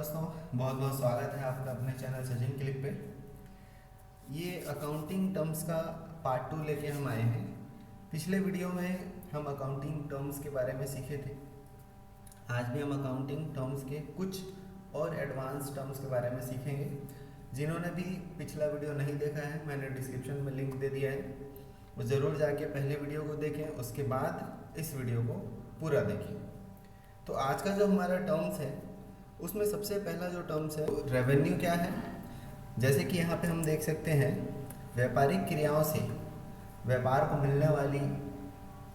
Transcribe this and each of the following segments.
दोस्तों, बहुत बहुत स्वागत है आपका अपने चैनल सचिन क्लिक पे। ये अकाउंटिंग टर्म्स का पार्ट 2 लेके हम आए हैं। पिछले वीडियो में हम अकाउंटिंग टर्म्स के बारे में सीखे थे। आज भी हम अकाउंटिंग टर्म्स के कुछ और एडवांस टर्म्स के बारे में सीखेंगे। जिन्होंने भी पिछला वीडियो नहीं देखा है, मैंने डिस्क्रिप्शन में लिंक दे दिया है, वो ज़रूर जाके पहले वीडियो को देखें, उसके बाद इस वीडियो को पूरा देखें। तो आज का जो हमारा टर्म्स है उसमें सबसे पहला जो टर्म्स है रेवेन्यू क्या है। जैसे कि यहाँ पे हम देख सकते हैं, व्यापारिक क्रियाओं से व्यापार को मिलने वाली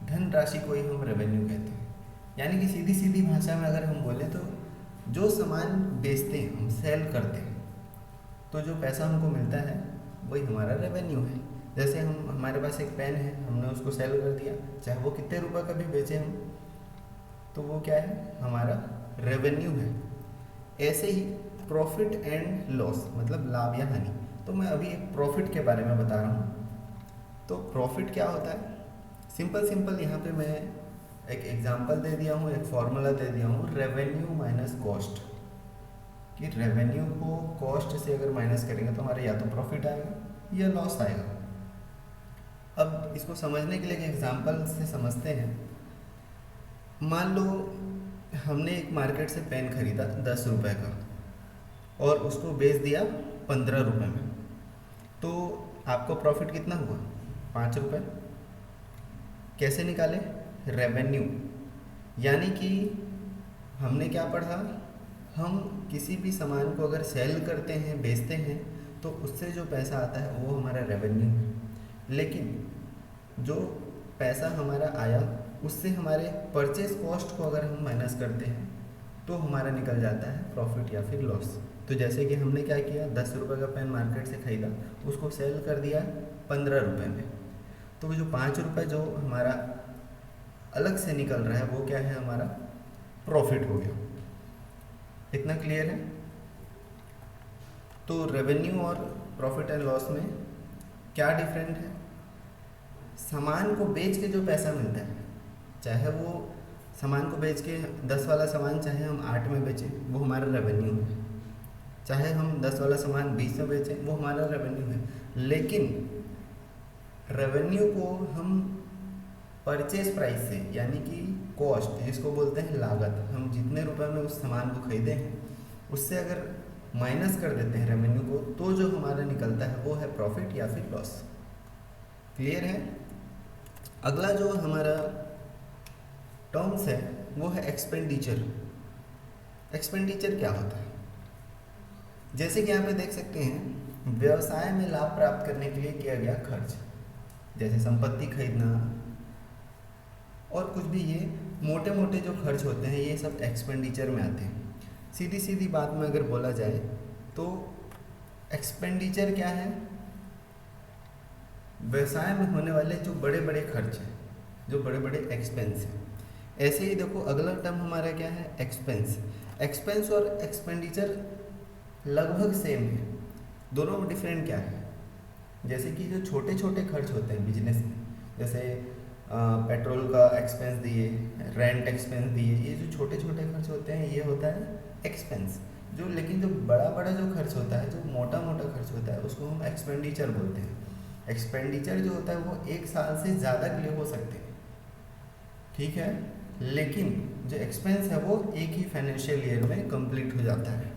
धनराशि को ही हम रेवेन्यू कहते हैं। यानी कि सीधी सीधी भाषा में अगर हम बोलें तो जो सामान बेचते हैं, हम सेल करते हैं, तो जो पैसा हमको मिलता है वही हमारा रेवेन्यू है। जैसे हमारे पास एक पेन है, हमने उसको सेल कर दिया, चाहे वो कितने रुपए का भी बेचे हम, तो वो क्या है, हमारा रेवेन्यू है। ऐसे ही प्रॉफिट एंड लॉस मतलब लाभ या हानि। तो मैं अभी एक प्रॉफिट के बारे में बता रहा हूँ। तो प्रॉफिट क्या होता है, सिंपल यहाँ पे मैं एक एग्जांपल दे दिया हूँ, एक फॉर्मूला दे दिया हूँ, रेवेन्यू माइनस कॉस्ट। कि रेवेन्यू को कॉस्ट से अगर माइनस करेंगे तो हमारा या तो प्रॉफिट आएगा या लॉस आएगा। अब इसको समझने के लिए एक एग्जांपल से समझते हैं। मान लो हमने एक मार्केट से पेन खरीदा 10 रुपये का और उसको बेच दिया 15 रुपये में, तो आपको प्रॉफिट कितना हुआ, 5 रुपये। कैसे निकाले, रेवेन्यू। यानी कि हमने क्या पढ़ा, हम किसी भी सामान को अगर सेल करते हैं, बेचते हैं, तो उससे जो पैसा आता है वो हमारा रेवेन्यू है। लेकिन जो पैसा हमारा आया उससे हमारे परचेज कॉस्ट को अगर हम माइनस करते हैं तो हमारा निकल जाता है प्रॉफिट या फिर लॉस। तो जैसे कि हमने क्या किया, 10 रुपये का पेन मार्केट से खरीदा, उसको सेल कर दिया 15 रुपये में, तो जो 5 रुपये जो हमारा अलग से निकल रहा है वो क्या है, हमारा प्रॉफिट हो गया। इतना क्लियर है। तो रेवेन्यू और प्रॉफिट एंड लॉस में क्या डिफरेंट है, सामान को बेच के जो पैसा मिलता है, चाहे वो सामान को बेच के 10 वाला सामान चाहे हम 8 में बेचें, वो हमारा रेवेन्यू है। चाहे हम 10 वाला सामान 20 में बेचें, वो हमारा रेवेन्यू है। लेकिन रेवेन्यू को हम परचेज प्राइस से, यानी कि कॉस्ट जिसको बोलते हैं लागत, हम जितने रुपए में उस सामान को खरीदे हैं उससे अगर माइनस कर देते हैं रेवेन्यू को, तो जो हमारा निकलता है वो है प्रॉफिट या फिर लॉस। क्लियर है। अगला जो हमारा टर्म्स है वो है एक्सपेंडिचर। एक्सपेंडिचर क्या होता है, जैसे कि यहाँ पे देख सकते हैं, व्यवसाय में लाभ प्राप्त करने के लिए किया गया खर्च, जैसे संपत्ति खरीदना और कुछ भी, ये मोटे मोटे जो खर्च होते हैं ये सब एक्सपेंडिचर में आते हैं। सीधी सीधी बात में अगर बोला जाए तो एक्सपेंडिचर क्या है, व्यवसाय में होने वाले जो बड़े बड़े खर्च हैं, जो बड़े बड़े एक्सपेंस हैं। ऐसे ही देखो अगला टर्म हमारा क्या है, एक्सपेंस। एक्सपेंस और एक्सपेंडिचर लगभग सेम है, दोनों में डिफरेंट क्या है, जैसे कि जो छोटे छोटे खर्च होते हैं बिजनेस में, जैसे पेट्रोल का एक्सपेंस दिए, रेंट एक्सपेंस दिए, ये जो छोटे छोटे खर्च होते हैं ये होता है एक्सपेंस। जो लेकिन जो बड़ा बड़ा जो खर्च होता है, जो मोटा मोटा खर्च होता है, उसको हम एक्सपेंडिचर बोलते हैं। एक्सपेंडिचर जो होता है वो 1 साल से ज़्यादा के लिए हो सकते हैं, ठीक है, लेकिन जो एक्सपेंस है वो एक ही फाइनेंशियल ईयर में कंप्लीट हो जाता है।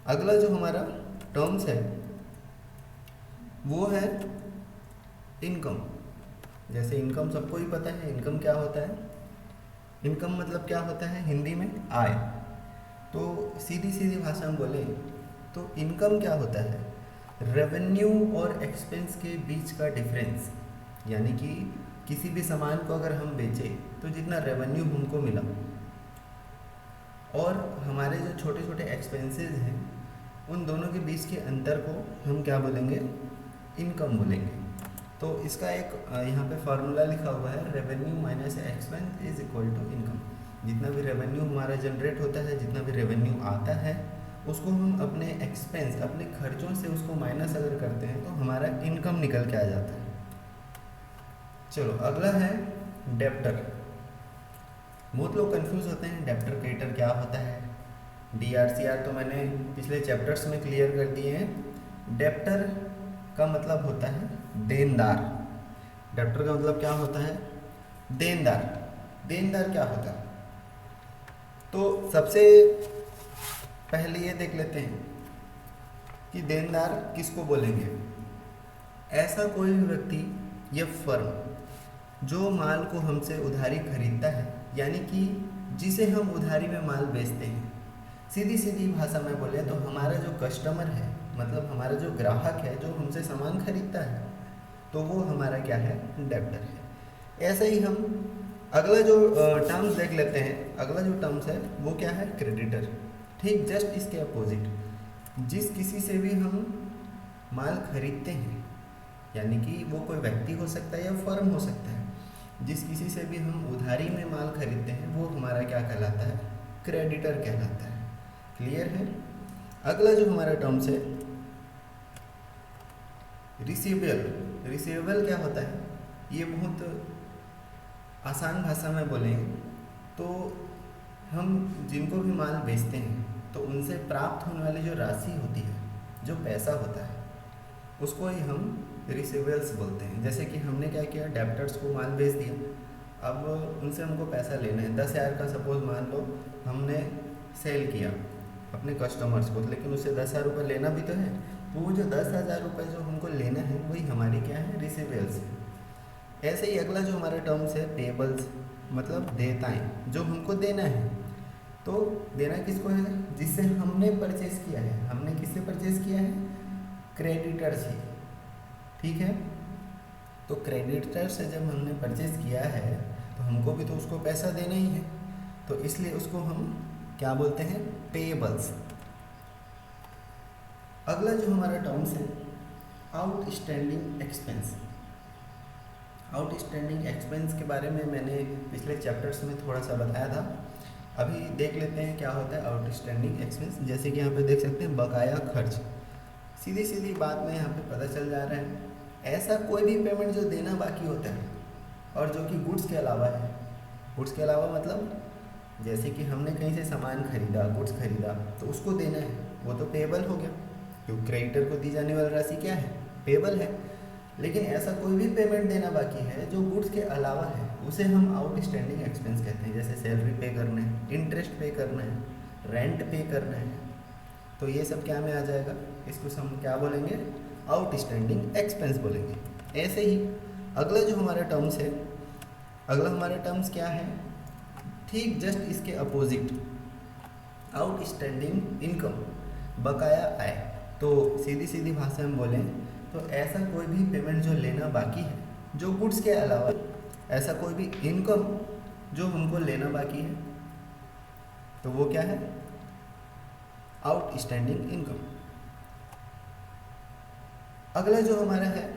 अगला जो हमारा टर्म्स है वो है इनकम। जैसे इनकम सबको ही पता है, इनकम क्या होता है, इनकम मतलब क्या होता है हिंदी में, आय। तो सीधी सीधी भाषा में बोले तो इनकम क्या होता है, रेवेन्यू और एक्सपेंस के बीच का डिफरेंस। यानी कि किसी भी सामान को अगर हम बेचें तो जितना रेवेन्यू हमको मिला और हमारे जो छोटे छोटे एक्सपेंसेस हैं, उन दोनों के बीच के अंतर को हम क्या बोलेंगे, इनकम बोलेंगे। तो इसका एक यहाँ पे फार्मूला लिखा हुआ है, revenue minus expense is equal to income. जितना भी रेवेन्यू हमारा जनरेट होता है, जितना भी रेवेन्यू आता है, उसको हम अपने एक्सपेंस, अपने खर्चों से उसको माइनस अगर करते हैं तो हमारा इनकम निकल के आ जाता है। चलो अगला है डेब्टर। बहुत लोग कंफ्यूज होते हैं डेब्टर क्रेडिटर क्या होता है, DRCR तो मैंने पिछले चैप्टर्स में क्लियर कर दिए हैं। डेप्टर का मतलब होता है देनदार। डेप्टर का मतलब क्या होता है? देनदार। देनदार क्या होता है? तो सबसे पहले ये देख लेते हैं कि देनदार किसको बोलेंगे। ऐसा कोई भी व्यक्ति या फर्म जो माल को हमसे उधारी खरीदता है, यानी कि जिसे हम उधारी में माल बेचते हैं। सीधी सीधी भाषा में बोले तो हमारा जो कस्टमर है, मतलब हमारा जो ग्राहक है, जो हमसे सामान खरीदता है, तो वो हमारा क्या है? डेब्टर है। ऐसे ही हम अगला जो टर्म्स देख लेते हैं। अगला जो टर्म्स है वो क्या है? क्रेडिटर। ठीक जस्ट इसके अपोजिट, जिस किसी से भी हम माल खरीदते हैं, यानी कि वो कोई व्यक्ति हो सकता है या फर्म हो सकता है, जिस किसी से भी हम उधारी में माल खरीदते हैं वो हमारा क्या कहलाता है? क्रेडिटर कहलाता है। क्लियर है? अगला जो हमारा टर्म्स है रिसीवेबल। रिसीवेबल क्या होता है? ये बहुत आसान भाषा में बोलें तो हम जिनको भी माल बेचते हैं तो उनसे प्राप्त होने वाली जो राशि होती है, जो पैसा होता है, उसको ही हम रिसीवेबल्स बोलते हैं। जैसे कि हमने क्या किया, डेब्टर्स को माल बेच दिया, अब उनसे हमको पैसा लेना है। 10,000 का सपोज मान लो हमने सेल किया अपने कस्टमर्स को, लेकिन उससे 10,000 रुपये लेना भी तो है। तो वो जो 10,000 रुपये जो हमको लेना है वही हमारी क्या है? रिसीवेबल्स है। ऐसे ही अगला जो हमारा टर्म्स है पेबल्स, मतलब देयताएँ, जो हमको देना है। तो देना किसको है? जिससे हमने परचेज किया है। हमने किससे परचेज किया है? क्रेडिटर से। ठीक है, तो क्रेडिटर से जब हमने परचेज किया है तो हमको भी तो उसको पैसा देना ही है, तो इसलिए उसको हम क्या बोलते हैं? पेबल्स। अगला जो हमारा टर्म्स है आउटस्टैंडिंग एक्सपेंस। आउटस्टैंडिंग एक्सपेंस के बारे में मैंने पिछले चैप्टर्स में थोड़ा सा बताया था। अभी देख लेते हैं क्या होता है आउटस्टैंडिंग एक्सपेंस। जैसे कि यहाँ पे देख सकते हैं बकाया खर्च। सीधी सीधी बात में यहाँ पे पता चल जा रहा है, ऐसा कोई भी पेमेंट जो देना बाकी होता है और जो कि गुड्स के अलावा है। गुड्स के अलावा मतलब जैसे कि हमने कहीं से सामान खरीदा, गुड्स खरीदा, तो उसको देना है, वो तो पेबल हो गया, क्योंकि क्रेडिटर को दी जाने वाली राशि क्या है? पेबल है। लेकिन ऐसा कोई भी पेमेंट देना बाकी है जो गुड्स के अलावा है, उसे हम आउटस्टैंडिंग एक्सपेंस कहते हैं। जैसे सैलरी पे करना है, इंटरेस्ट पे करना है, रेंट पे करना है, तो ये सब क्या में आ जाएगा? इसको हम क्या बोलेंगे? आउटस्टैंडिंग एक्सपेंस बोलेंगे। ऐसे ही अगला जो हमारा टर्म्स है, अगला हमारा टर्म्स क्या है? ठीक जस्ट इसके अपोजिट, आउटस्टैंडिंग इनकम, बकाया आय। तो सीधी सीधी भाषा में बोलें तो ऐसा कोई भी पेमेंट जो लेना बाकी है जो गुड्स के अलावा, ऐसा कोई भी इनकम जो हमको लेना बाकी है, तो वो क्या है? Outstanding income. अगला जो हमारा है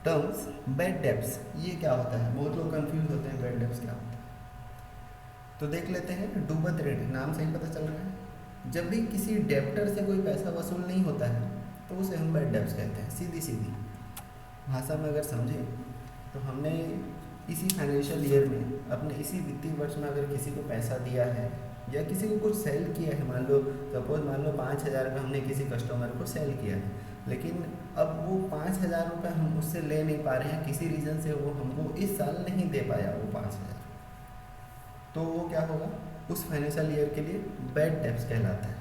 टर्म्स बैड डेब्ट्स। ये क्या होता है? बहुत लोग कंफ्यूज होते हैं बैड डेब्ट्स क्या होता है। तो देख लेते हैं। डूबत ऋण, नाम से ही पता चल रहा है, जब भी किसी डेब्टर से कोई पैसा वसूल नहीं होता है तो उसे हम बैड डेब्ट्स कहते हैं। सीधी सीधी भाषा में अगर समझें तो हमने इसी फाइनेंशियल ईयर में, अपने इसी वित्तीय वर्ष में अगर किसी को पैसा दिया है या किसी को कुछ सेल किया है, मान लो सपोज मान लो 5,000 का हमने किसी कस्टमर को सेल किया है, लेकिन अब वो 5,000 रुपये हम उससे ले नहीं पा रहे हैं, किसी रीज़न से वो हमको इस साल नहीं दे पाया वो 5,000, तो वो क्या होगा? उस फाइनेंशियल ईयर के लिए बैड डेब्ट्स कहलाता है।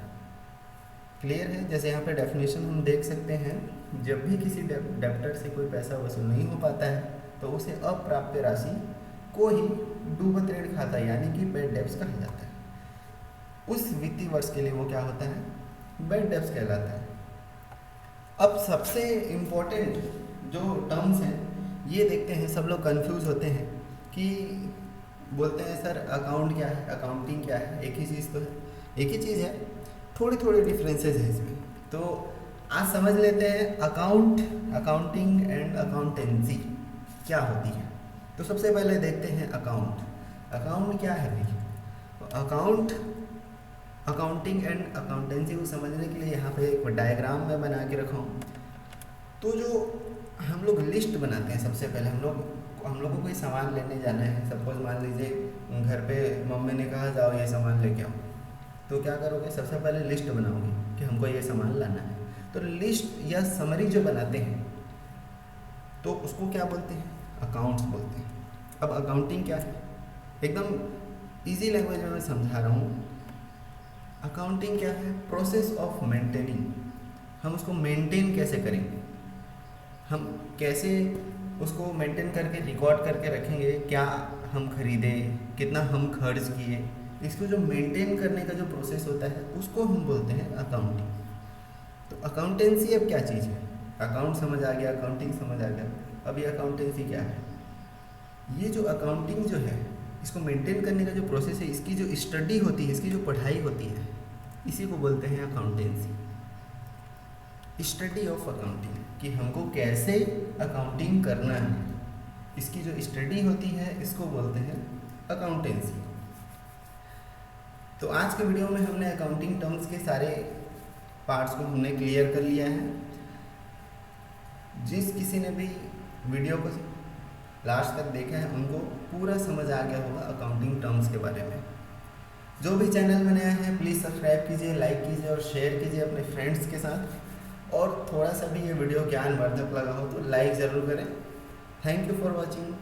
क्लियर है? जैसे यहाँ पे डेफिनेशन हम देख सकते हैं, जब भी किसी डेब्टर से कोई पैसा वसूल नहीं हो पाता है तो उसे अप्राप्य राशि को ही डूबत ऋण खाता यानी कि बैड डेब्ट्स कहा जाता है। उस वित्तीय वर्ष के लिए वो क्या होता है? बैड डेब्ट्स कहलाता है। अब सबसे इम्पोर्टेंट जो टर्म्स हैं ये देखते हैं। सब लोग कंफ्यूज होते हैं कि बोलते हैं सर अकाउंट क्या है, अकाउंटिंग क्या है? एक ही चीज़ तो है, एक ही चीज़ है, थोड़ी थोड़ी डिफरेंसेस है इसमें। तो आज समझ लेते हैं अकाउंट, अकाउंटिंग एंड अकाउंटेंसी क्या होती है। तो सबसे पहले देखते हैं अकाउंट। अकाउंट क्या है भाई? तो अकाउंट, अकाउंटिंग एंड अकाउंटेंसी को समझने के लिए यहाँ पे एक डायग्राम में बना के रखा हूँ। तो जो हम लोग लिस्ट बनाते हैं, सबसे पहले हम लोग को कोई सामान लेने जाना है। सपोज मान लीजिए घर पे मम्मी ने कहा जाओ ये सामान लेके आओ, तो क्या करोगे, सबसे पहले लिस्ट बनाओगे कि हमको ये सामान लाना है। तो लिस्ट या समरी जो बनाते हैं तो उसको क्या बोलते हैं, अकाउंट्स बोलते हैं। अब अकाउंटिंग क्या है, एकदम इजी लैंग्वेज में मैं समझा रहा हूँ। अकाउंटिंग क्या है, प्रोसेस ऑफ मेंटेनिंग। हम उसको मेंटेन कैसे करेंगे, हम कैसे उसको मेंटेन करके रिकॉर्ड करके रखेंगे, क्या हम खरीदे, कितना हम खर्च किए, इसको जो मेंटेन करने का जो प्रोसेस होता है उसको हम बोलते हैं अकाउंटिंग। तो अकाउंटेंसी अब क्या चीज़ है, अकाउंट समझ आ गया, अकाउंटिंग समझ आ गया, अब ये अकाउंटेंसी क्या है। ये जो अकाउंटिंग जो है, इसको मेंटेन करने का जो प्रोसेस है, इसकी जो स्टडी होती है, इसकी जो पढ़ाई होती है, इसी को बोलते हैं अकाउंटेंसी। स्टडी ऑफ अकाउंटिंग, कि हमको कैसे अकाउंटिंग करना है, इसकी जो स्टडी होती है इसको बोलते हैं अकाउंटेंसी। तो आज के वीडियो में हमने अकाउंटिंग टर्म्स के सारे पार्ट्स को हमने क्लियर कर लिया है। जिस किसी ने भी वीडियो को लास्ट तक देखा है उनको पूरा समझ आ गया होगा अकाउंटिंग टर्म्स के बारे में। जो भी चैनल में नया है प्लीज़ सब्सक्राइब कीजिए, लाइक कीजिए और शेयर कीजिए अपने फ्रेंड्स के साथ। और थोड़ा सा भी ये वीडियो ज्ञानवर्धक लगा हो तो लाइक ज़रूर करें। Thank you for watching.